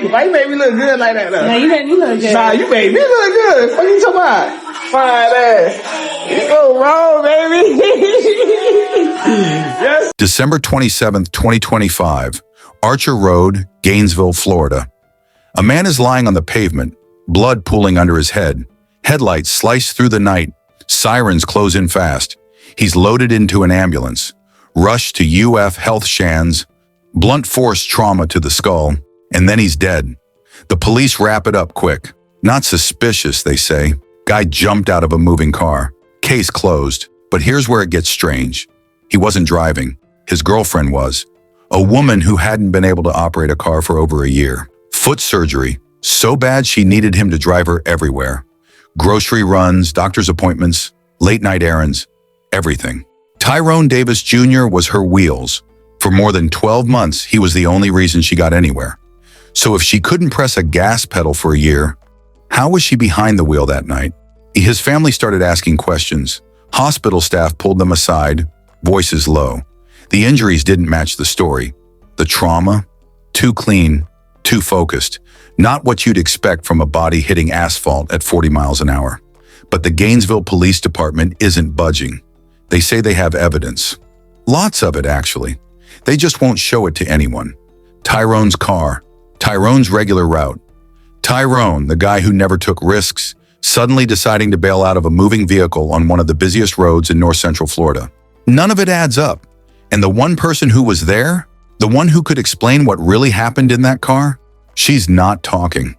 Why you made me look good like that, though? Nah, you made me look good. Nah, you made me look good. What are you talking about? Fine ass. You go wrong, baby. Yes. December 27th, 2025, Archer Road, Gainesville, Florida. A man is lying on the pavement, blood pooling under his head. Headlights slice through the night. Sirens close in fast. He's loaded into an ambulance. Rushed to UF Health Shands. Blunt force trauma to the skull. And then he's dead. The police wrap it up quick. Not suspicious, they say. Guy jumped out of a moving car. Case closed. But here's where it gets strange. He wasn't driving. His girlfriend was. A woman who hadn't been able to operate a car for over a year. Foot surgery. So bad she needed him to drive her everywhere. Grocery runs, doctor's appointments, late-night errands, everything. Tyrone Davis Jr. was her wheels. For more than 12 months, he was the only reason she got anywhere. So if she couldn't press a gas pedal for a year, how was she behind the wheel that night? His family started asking questions. Hospital staff pulled them aside, voices low. The injuries didn't match the story. The trauma, too clean, too focused. Not what you'd expect from a body hitting asphalt at 40 miles an hour. But the Gainesville Police Department isn't budging. They say they have evidence. Lots of it, actually. They just won't show it to anyone. Tyrone's car. Tyrone's regular route. Tyrone, the guy who never took risks, suddenly deciding to bail out of a moving vehicle on one of the busiest roads in north central Florida. None of it adds up. And the one person who was there, the one who could explain what really happened in that car, she's not talking.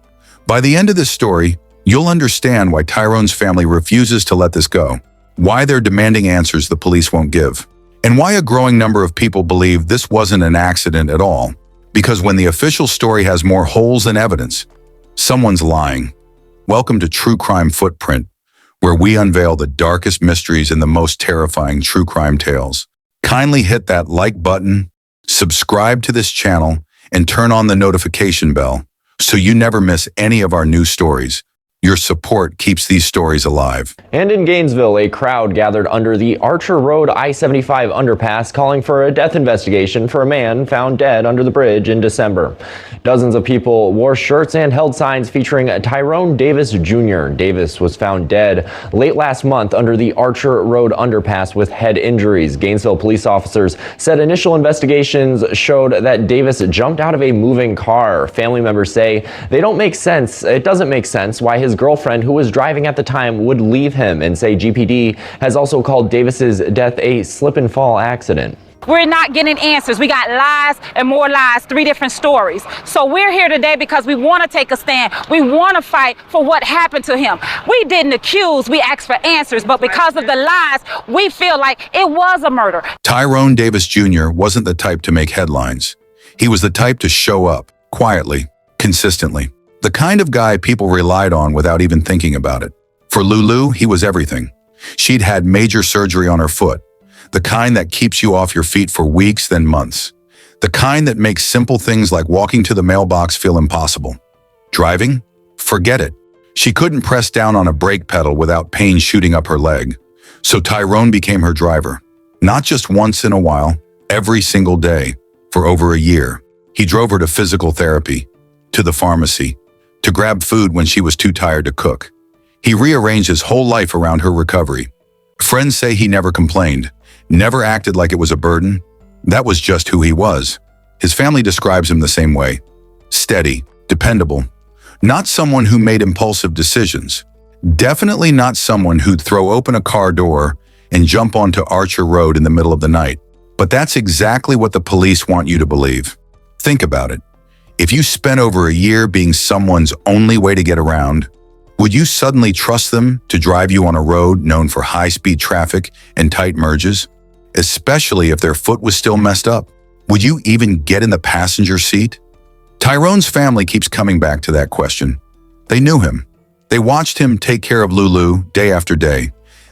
By the end of this story, you'll understand why Tyrone's family refuses to let this go, why they're demanding answers the police won't give, and why a growing number of people believe this wasn't an accident at all. Because when the official story has more holes than evidence, someone's lying. Welcome to True Crime Footprint, where we unveil the darkest mysteries and the most terrifying true crime tales. Kindly hit that like button, subscribe to this channel, and turn on the notification bell so you never miss any of our new stories. Your support keeps these stories alive. And in Gainesville, a crowd gathered under the Archer Road I-75 underpass calling for a death investigation for a man found dead under the bridge in December. Dozens of people wore shirts and held signs featuring Tyrone Davis Jr. Davis was found dead late last month under the Archer Road underpass with head injuries. Gainesville police officers said initial investigations showed that Davis jumped out of a moving car. Family members say it doesn't make sense why his girlfriend, who was driving at the time, would leave him, and say GPD has also called Davis's death a slip and fall accident. We're not getting answers. We got lies and more lies, 3 different stories. So we're here today because we want to take a stand. We want to fight for what happened to him. We didn't accuse, we asked for answers, but because of the lies, we feel like it was a murder. Tyrone Davis Jr. wasn't the type to make headlines. He was the type to show up, quietly, consistently. The kind of guy people relied on without even thinking about it. For Lulu, he was everything. She'd had major surgery on her foot, the kind that keeps you off your feet for weeks, then months. The kind that makes simple things like walking to the mailbox feel impossible. Driving? Forget it. She couldn't press down on a brake pedal without pain shooting up her leg. So Tyrone became her driver. Not just once in a while, every single day, for over a year. He drove her to physical therapy, to the pharmacy, to grab food when she was too tired to cook. He rearranged his whole life around her recovery. Friends say he never complained, never acted like it was a burden. That was just who he was. His family describes him the same way. Steady, dependable. Not someone who made impulsive decisions. Definitely not someone who'd throw open a car door and jump onto Archer Road in the middle of the night. But that's exactly what the police want you to believe. Think about it. If you spent over a year being someone's only way to get around, would you suddenly trust them to drive you on a road known for high-speed traffic and tight merges? Especially if their foot was still messed up. Would you even get in the passenger seat? Tyrone's family keeps coming back to that question. They knew him. They watched him take care of Lulu day after day.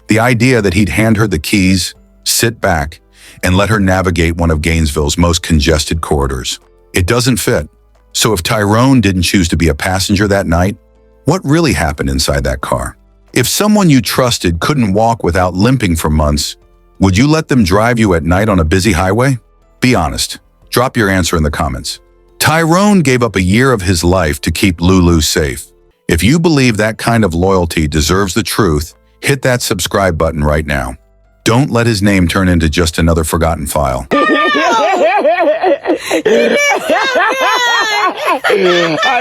The idea that he'd hand her the keys, sit back, and let her navigate one of Gainesville's most congested corridors. It doesn't fit. So if Tyrone didn't choose to be a passenger that night, what really happened inside that car? If someone you trusted couldn't walk without limping for months, would you let them drive you at night on a busy highway? Be honest. Drop your answer in the comments. Tyrone gave up a year of his life to keep Lulu safe. If you believe that kind of loyalty deserves the truth, hit that subscribe button right now. Don't let his name turn into just another forgotten file. I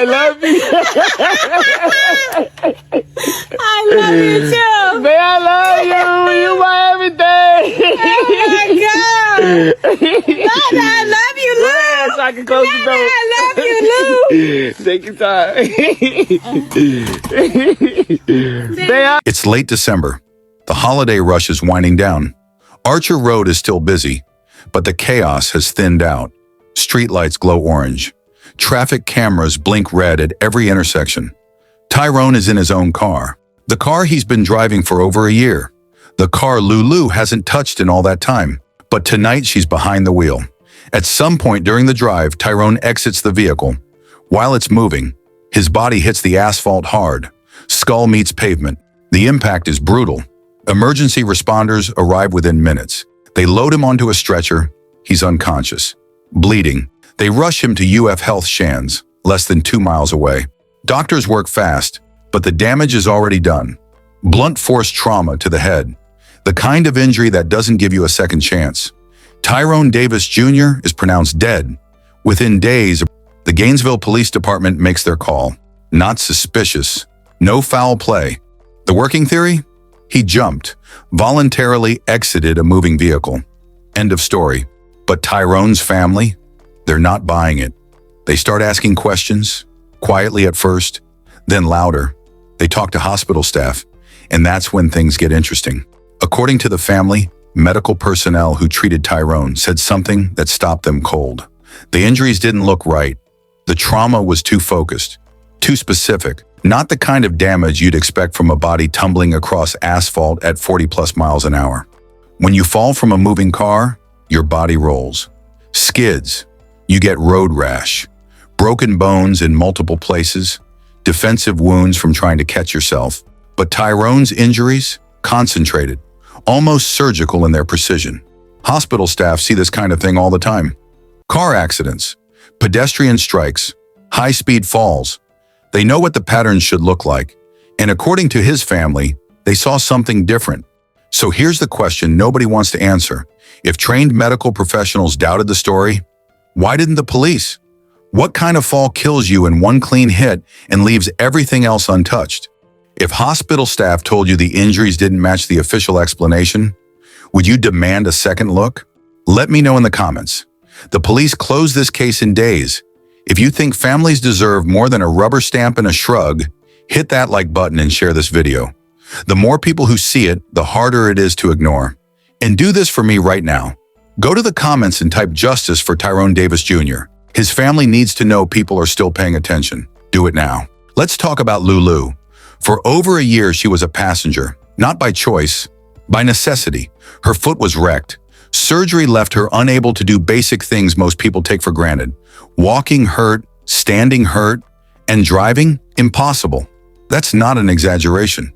love you. I love you too. Man, I love you. You my everything. Oh my God. Lord, I love you, Lou. So I can close the door. I love you, Lou. Take your time. It's late December. The holiday rush is winding down. Archer Road is still busy, but the chaos has thinned out. Streetlights glow orange. Traffic cameras blink red at every intersection. Tyrone is in his own car. The car he's been driving for over a year. The car Lulu hasn't touched in all that time. But tonight she's behind the wheel. At some point during the drive, Tyrone exits the vehicle. While it's moving, his body hits the asphalt hard. Skull meets pavement. The impact is brutal. Emergency responders arrive within minutes. They load him onto a stretcher. He's unconscious, bleeding. They rush him to UF Health Shands, less than 2 miles away. Doctors work fast, but the damage is already done. Blunt force trauma to the head, the kind of injury that doesn't give you a second chance. Tyrone Davis Jr. is pronounced dead. Within days, the Gainesville Police Department makes their call. Not suspicious. No foul play. The working theory? He jumped, voluntarily exited a moving vehicle. End of story. But Tyrone's family? They're not buying it. They start asking questions, quietly at first, then louder. They talk to hospital staff, and that's when things get interesting. According to the family, medical personnel who treated Tyrone said something that stopped them cold. The injuries didn't look right. The trauma was too focused, too specific, not the kind of damage you'd expect from a body tumbling across asphalt at 40+ miles an hour. When you fall from a moving car, your body rolls, skids, you get road rash, broken bones in multiple places, defensive wounds from trying to catch yourself. But Tyrone's injuries, concentrated, almost surgical in their precision. Hospital staff see this kind of thing all the time. Car accidents, pedestrian strikes, high-speed falls. They know what the patterns should look like. And according to his family, they saw something different. So here's the question nobody wants to answer. If trained medical professionals doubted the story, why didn't the police? What kind of fall kills you in one clean hit and leaves everything else untouched? If hospital staff told you the injuries didn't match the official explanation, would you demand a second look? Let me know in the comments. The police closed this case in days. If you think families deserve more than a rubber stamp and a shrug, hit that like button and share this video. The more people who see it, the harder it is to ignore. And do this for me right now. Go to the comments and type justice for Tyrone Davis Jr. His family needs to know people are still paying attention. Do it now. Let's talk about Lulu. For over a year, she was a passenger, not by choice, by necessity. Her foot was wrecked. Surgery left her unable to do basic things most people take for granted. Walking hurt, standing hurt, and driving impossible. That's not an exaggeration.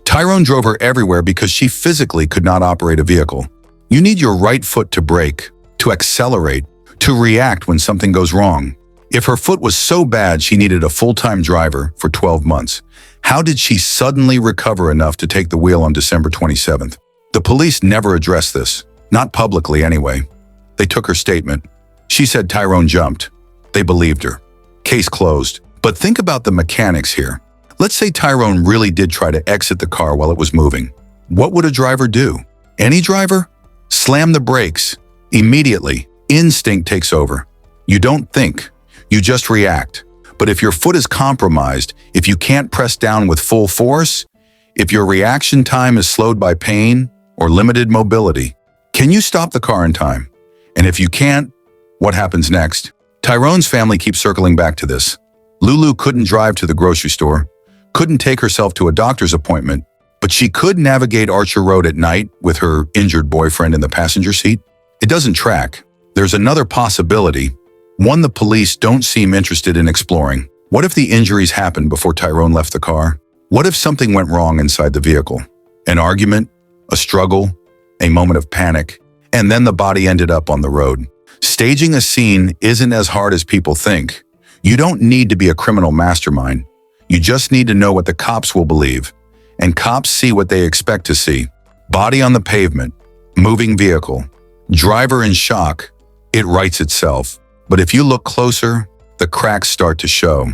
Tyrone drove her everywhere because she physically could not operate a vehicle. You need your right foot to brake, to accelerate, to react when something goes wrong. If her foot was so bad she needed a full-time driver for 12 months, how did she suddenly recover enough to take the wheel on December 27th? The police never addressed this, not publicly anyway. They took her statement. She said Tyrone jumped. They believed her. Case closed. But think about the mechanics here. Let's say Tyrone really did try to exit the car while it was moving. What would a driver do? Any driver? Slam the brakes. Immediately, instinct takes over. You don't think. You just react. But if your foot is compromised, if you can't press down with full force, if your reaction time is slowed by pain or limited mobility, can you stop the car in time? And if you can't, what happens next? Tyrone's family keeps circling back to this. Lulu couldn't drive to the grocery store, couldn't take herself to a doctor's appointment, but she could navigate Archer Road at night with her injured boyfriend in the passenger seat. It doesn't track. There's another possibility, one the police don't seem interested in exploring. What if the injuries happened before Tyrone left the car? What if something went wrong inside the vehicle? An argument, a struggle, a moment of panic, and then the body ended up on the road. Staging a scene isn't as hard as people think. You don't need to be a criminal mastermind. You just need to know what the cops will believe. And cops see what they expect to see. Body on the pavement, moving vehicle, driver in shock. It writes itself. But if you look closer, the cracks start to show.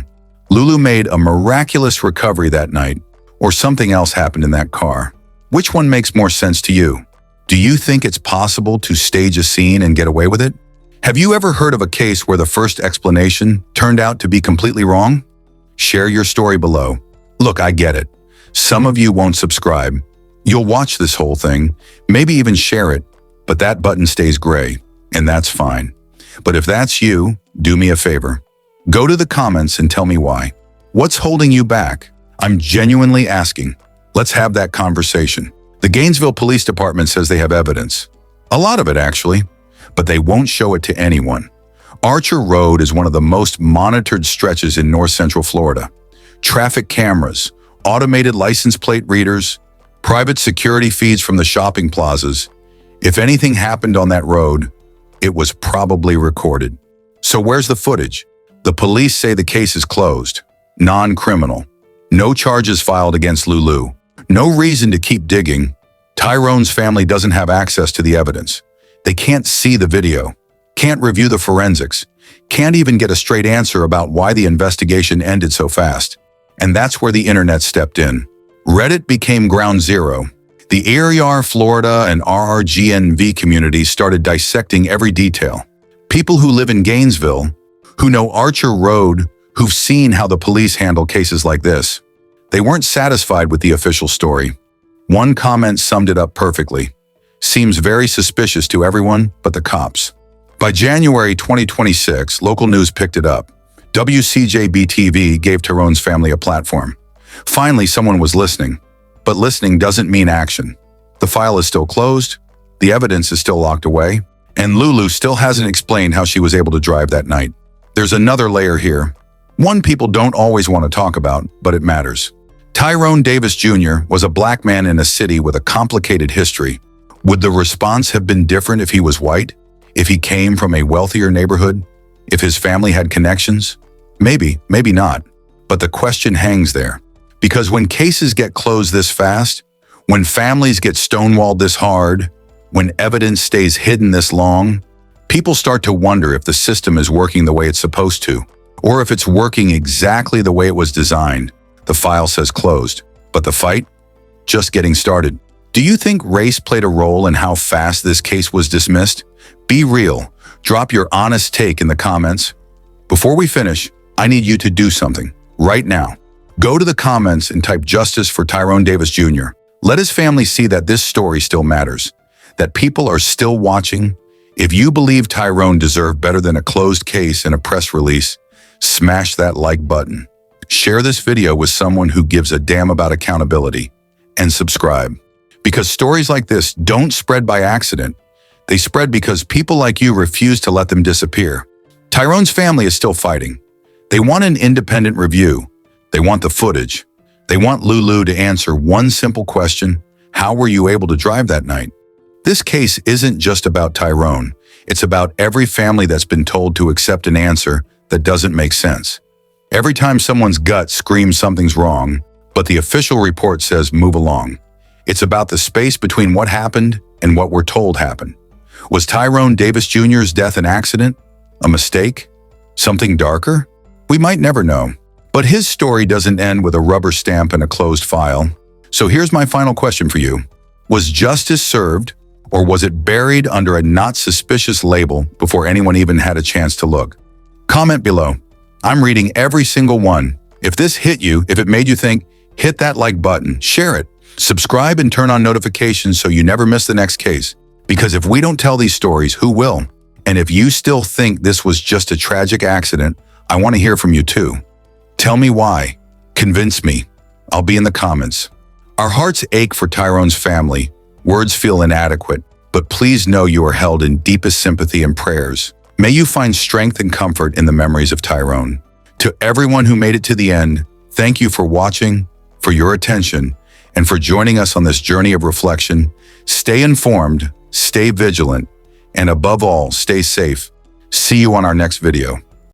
Lulu made a miraculous recovery that night, or something else happened in that car. Which one makes more sense to you? Do you think it's possible to stage a scene and get away with it? Have you ever heard of a case where the first explanation turned out to be completely wrong? Share your story below. Look, I get it. Some of you won't subscribe. You'll watch this whole thing, maybe even share it, but that button stays gray, and that's fine. But if that's you, do me a favor. Go to the comments and tell me why. What's holding you back? I'm genuinely asking. Let's have that conversation. The Gainesville Police Department says they have evidence. A lot of it, actually, but they won't show it to anyone. Archer Road is one of the most monitored stretches in north central Florida. Traffic cameras, automated license plate readers, private security feeds from the shopping plazas. If anything happened on that road, it was probably recorded. So where's the footage? The police say the case is closed, non-criminal. No charges filed against Lulu. No reason to keep digging. Tyrone's family doesn't have access to the evidence. They can't see the video, can't review the forensics, can't even get a straight answer about why the investigation ended so fast. And that's where the internet stepped in. Reddit became ground zero. The ERR Florida and RRGNV communities started dissecting every detail. People who live in Gainesville, who know Archer Road, who've seen how the police handle cases like this. They weren't satisfied with the official story. One comment summed it up perfectly. Seems very suspicious to everyone but the cops. By January 2026, local news picked it up. WCJB-TV gave Tyrone's family a platform. Finally, someone was listening. But listening doesn't mean action. The file is still closed, the evidence is still locked away, and Lulu still hasn't explained how she was able to drive that night. There's another layer here. One people don't always want to talk about, but it matters. Tyrone Davis Jr. was a black man in a city with a complicated history. Would the response have been different if he was white? If he came from a wealthier neighborhood? If his family had connections? Maybe, maybe not. But the question hangs there. Because when cases get closed this fast, when families get stonewalled this hard, when evidence stays hidden this long, people start to wonder if the system is working the way it's supposed to, or if it's working exactly the way it was designed. The file says closed, but the fight? Just getting started. Do you think race played a role in how fast this case was dismissed? Be real. Drop your honest take in the comments. Before we finish, I need you to do something right now. Go to the comments and type justice for Tyrone Davis Jr. Let his family see that this story still matters, that people are still watching. If you believe Tyrone deserved better than a closed case and a press release, smash that like button. Share this video with someone who gives a damn about accountability, and subscribe. Because stories like this don't spread by accident. They spread because people like you refuse to let them disappear. Tyrone's family is still fighting. They want an independent review. They want the footage. They want Lulu to answer one simple question: how were you able to drive that night? This case isn't just about Tyrone. It's about every family that's been told to accept an answer that doesn't make sense. Every time someone's gut screams something's wrong, but the official report says move along. It's about the space between what happened and what we're told happened. Was Tyrone Davis Jr.'s death an accident? A mistake? Something darker? We might never know. But his story doesn't end with a rubber stamp and a closed file. So here's my final question for you. Was justice served, or was it buried under a not suspicious label before anyone even had a chance to look? Comment below. I'm reading every single one. If this hit you, if it made you think, hit that like button, share it, subscribe and turn on notifications so you never miss the next case. Because if we don't tell these stories, who will? And if you still think this was just a tragic accident, I want to hear from you too. Tell me why. Convince me. I'll be in the comments. Our hearts ache for Tyrone's family. Words feel inadequate, but please know you are held in deepest sympathy and prayers. May you find strength and comfort in the memories of Tyrone. To everyone who made it to the end, thank you for watching, for your attention, and for joining us on this journey of reflection. Stay informed, stay vigilant, and above all, stay safe. See you on our next video.